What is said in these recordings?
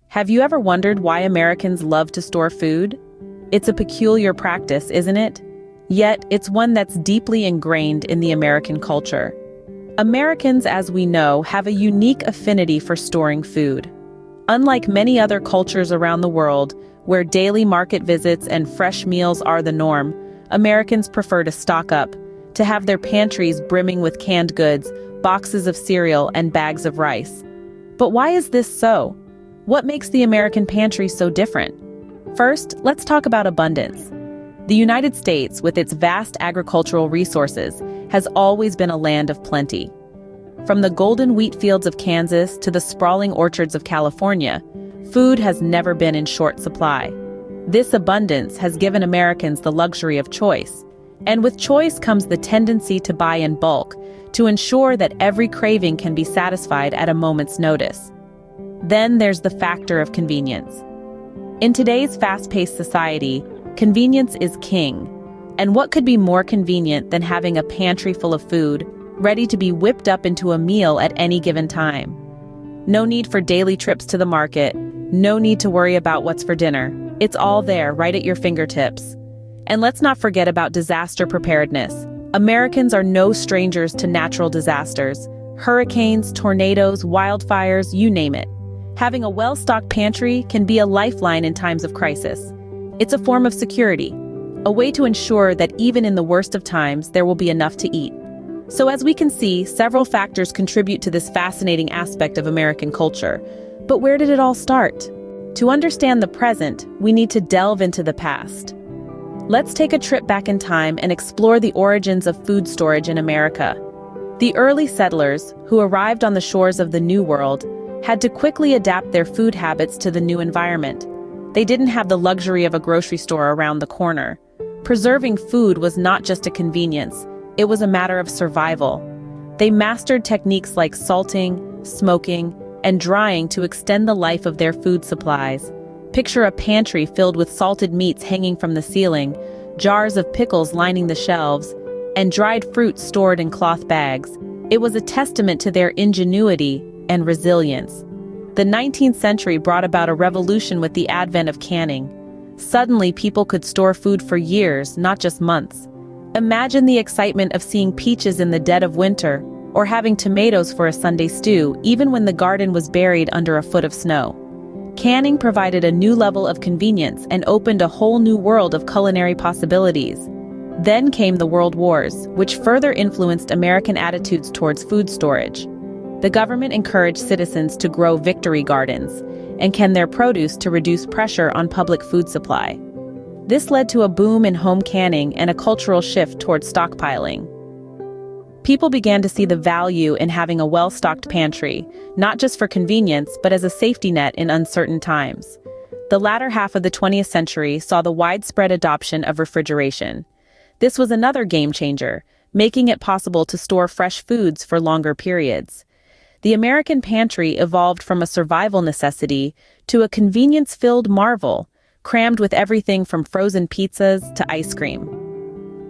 Have you ever wondered why Americans love to store food? It's a peculiar practice, isn't it? Yet, it's one that's deeply ingrained in the American culture. Americans, as we know, have a unique affinity for storing food. Unlike many other cultures around the world, where daily market visits and fresh meals are the norm, Americans prefer to stock up, to have their pantries brimming with canned goods, boxes of cereal, and bags of rice. But why is this so? What makes the American pantry so different? First, let's talk about abundance. The United States, with its vast agricultural resources, has always been a land of plenty. From the golden wheat fields of Kansas to the sprawling orchards of California, food has never been in short supply. This abundance has given Americans the luxury of choice. And with choice comes the tendency to buy in bulk, to ensure that every craving can be satisfied at a moment's notice. Then there's the factor of convenience. In today's fast-paced society, convenience is king. And what could be more convenient than having a pantry full of food, ready to be whipped up into a meal at any given time? No need for daily trips to the market, no need to worry about what's for dinner. It's all there, right at your fingertips. And let's not forget about disaster preparedness. Americans are no strangers to natural disasters. Hurricanes, tornadoes, wildfires, you name it. Having a well-stocked pantry can be a lifeline in times of crisis. It's a form of security, a way to ensure that even in the worst of times, there will be enough to eat. So as we can see, several factors contribute to this fascinating aspect of American culture. But where did it all start? To understand the present, we need to delve into the past. Let's take a trip back in time and explore the origins of food storage in America. The early settlers, who arrived on the shores of the New World, had to quickly adapt their food habits to the new environment. They didn't have the luxury of a grocery store around the corner. Preserving food was not just a convenience, it was a matter of survival. They mastered techniques like salting, smoking, and drying to extend the life of their food supplies. Picture a pantry filled with salted meats hanging from the ceiling, jars of pickles lining the shelves, and dried fruits stored in cloth bags. It was a testament to their ingenuity and resilience. The 19th century brought about a revolution with the advent of canning. Suddenly, people could store food for years, not just months. Imagine the excitement of seeing peaches in the dead of winter, or having tomatoes for a Sunday stew, even when the garden was buried under a foot of snow. Canning provided a new level of convenience and opened a whole new world of culinary possibilities. Then came the World Wars, which further influenced American attitudes towards food storage. The government encouraged citizens to grow victory gardens and can their produce to reduce pressure on public food supply. This led to a boom in home canning and a cultural shift towards stockpiling. People began to see the value in having a well-stocked pantry, not just for convenience, but as a safety net in uncertain times. The latter half of the 20th century saw the widespread adoption of refrigeration. This was another game changer, making it possible to store fresh foods for longer periods. The American pantry evolved from a survival necessity to a convenience-filled marvel, crammed with everything from frozen pizzas to ice cream.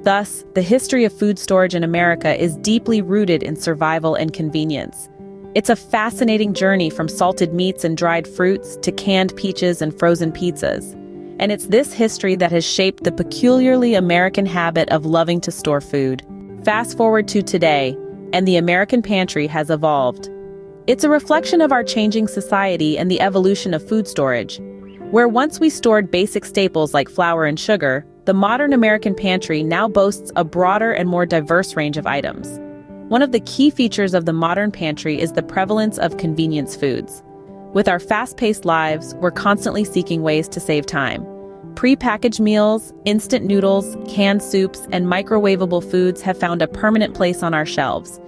Thus, the history of food storage in America is deeply rooted in survival and convenience. It's a fascinating journey from salted meats and dried fruits to canned peaches and frozen pizzas. And it's this history that has shaped the peculiarly American habit of loving to store food. Fast forward to today, and the American pantry has evolved. It's a reflection of our changing society and the evolution of food storage. Where once we stored basic staples like flour and sugar, the modern American pantry now boasts a broader and more diverse range of items. One of the key features of the modern pantry is the prevalence of convenience foods. With our fast-paced lives, we're constantly seeking ways to save time. Pre-packaged meals, instant noodles, canned soups, and microwavable foods have found a permanent place on our shelves.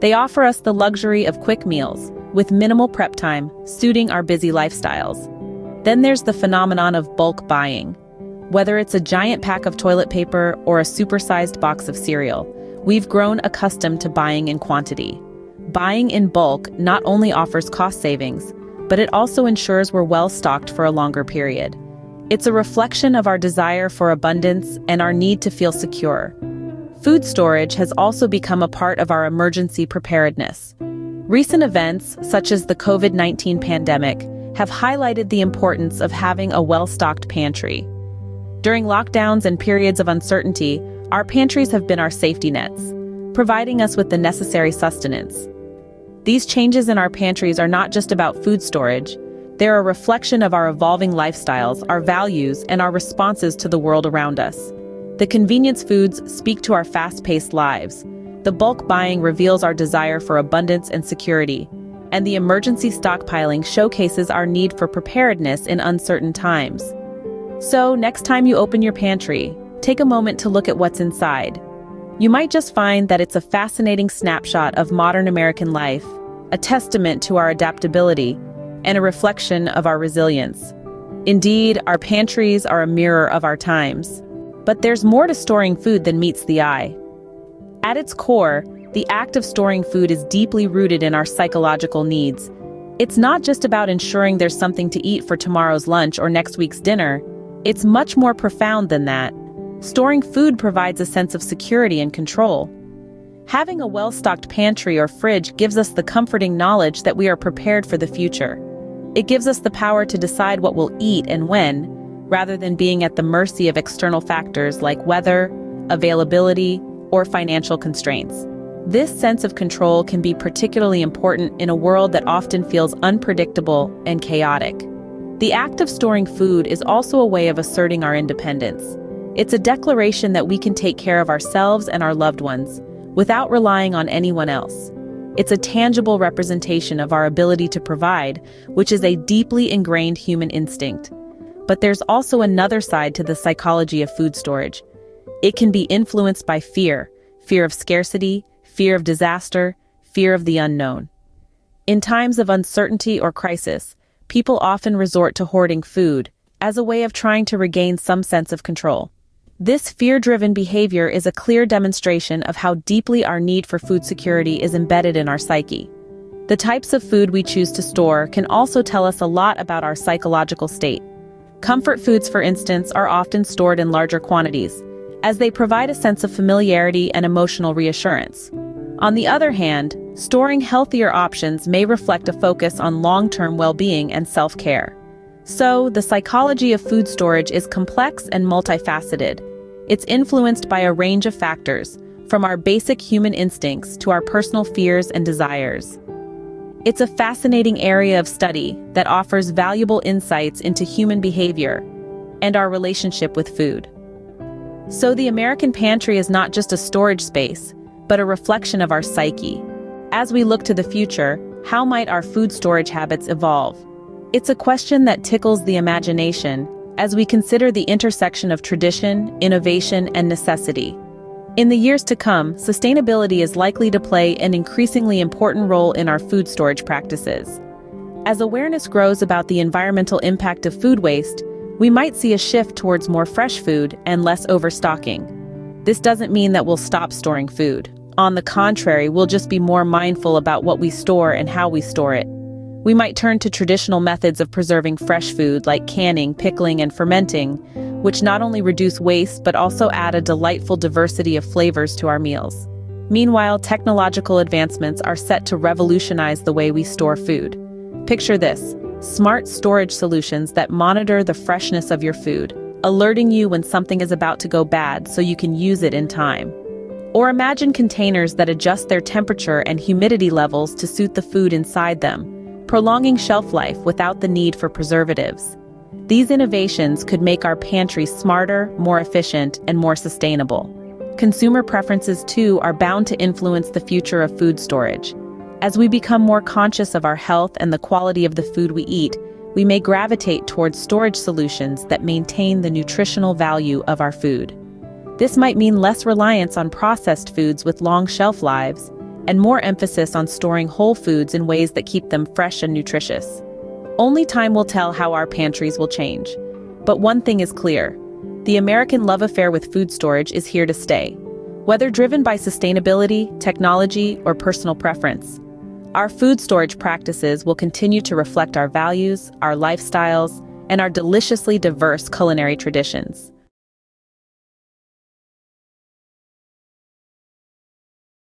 They offer us the luxury of quick meals, with minimal prep time, suiting our busy lifestyles. Then there's the phenomenon of bulk buying. Whether it's a giant pack of toilet paper or a supersized box of cereal, we've grown accustomed to buying in quantity. Buying in bulk not only offers cost savings, but it also ensures we're well stocked for a longer period. It's a reflection of our desire for abundance and our need to feel secure. Food storage has also become a part of our emergency preparedness. Recent events, such as the COVID-19 pandemic, have highlighted the importance of having a well-stocked pantry. During lockdowns and periods of uncertainty, our pantries have been our safety nets, providing us with the necessary sustenance. These changes in our pantries are not just about food storage, they're a reflection of our evolving lifestyles, our values, and our responses to the world around us. The convenience foods speak to our fast-paced lives. The bulk buying reveals our desire for abundance and security, and the emergency stockpiling showcases our need for preparedness in uncertain times. So, next time you open your pantry, take a moment to look at what's inside. You might just find that it's a fascinating snapshot of modern American life, a testament to our adaptability, and a reflection of our resilience. Indeed, our pantries are a mirror of our times. But there's more to storing food than meets the eye. At its core, the act of storing food is deeply rooted in our psychological needs. It's not just about ensuring there's something to eat for tomorrow's lunch or next week's dinner. It's much more profound than that. Storing food provides a sense of security and control. Having a well-stocked pantry or fridge gives us the comforting knowledge that we are prepared for the future. It gives us the power to decide what we'll eat and when, rather than being at the mercy of external factors like weather, availability, or financial constraints. This sense of control can be particularly important in a world that often feels unpredictable and chaotic. The act of storing food is also a way of asserting our independence. It's a declaration that we can take care of ourselves and our loved ones, without relying on anyone else. It's a tangible representation of our ability to provide, which is a deeply ingrained human instinct. But there's also another side to the psychology of food storage. It can be influenced by fear of scarcity, fear of disaster, fear of the unknown. In times of uncertainty or crisis, people often resort to hoarding food as a way of trying to regain some sense of control. This fear-driven behavior is a clear demonstration of how deeply our need for food security is embedded in our psyche. The types of food we choose to store can also tell us a lot about our psychological state. Comfort foods, for instance, are often stored in larger quantities, as they provide a sense of familiarity and emotional reassurance. On the other hand, storing healthier options may reflect a focus on long-term well-being and self-care. So, the psychology of food storage is complex and multifaceted. It's influenced by a range of factors, from our basic human instincts to our personal fears and desires. It's a fascinating area of study that offers valuable insights into human behavior and our relationship with food. So the American pantry is not just a storage space, but a reflection of our psyche. As we look to the future, how might our food storage habits evolve? It's a question that tickles the imagination as we consider the intersection of tradition, innovation, and necessity. In the years to come, sustainability is likely to play an increasingly important role in our food storage practices. As awareness grows about the environmental impact of food waste, we might see a shift towards more fresh food and less overstocking. This doesn't mean that we'll stop storing food. On the contrary, we'll just be more mindful about what we store and how we store it. We might turn to traditional methods of preserving fresh food like canning, pickling, and fermenting, which not only reduce waste but also add a delightful diversity of flavors to our meals. Meanwhile, technological advancements are set to revolutionize the way we store food. Picture this: smart storage solutions that monitor the freshness of your food, alerting you when something is about to go bad so you can use it in time. Or imagine containers that adjust their temperature and humidity levels to suit the food inside them, prolonging shelf life without the need for preservatives. These innovations could make our pantry smarter, more efficient, and more sustainable. Consumer preferences, too, are bound to influence the future of food storage. As we become more conscious of our health and the quality of the food we eat, we may gravitate towards storage solutions that maintain the nutritional value of our food. This might mean less reliance on processed foods with long shelf lives, and more emphasis on storing whole foods in ways that keep them fresh and nutritious. Only time will tell how our pantries will change. But one thing is clear: the American love affair with food storage is here to stay. Whether driven by sustainability, technology, or personal preference, our food storage practices will continue to reflect our values, our lifestyles, and our deliciously diverse culinary traditions.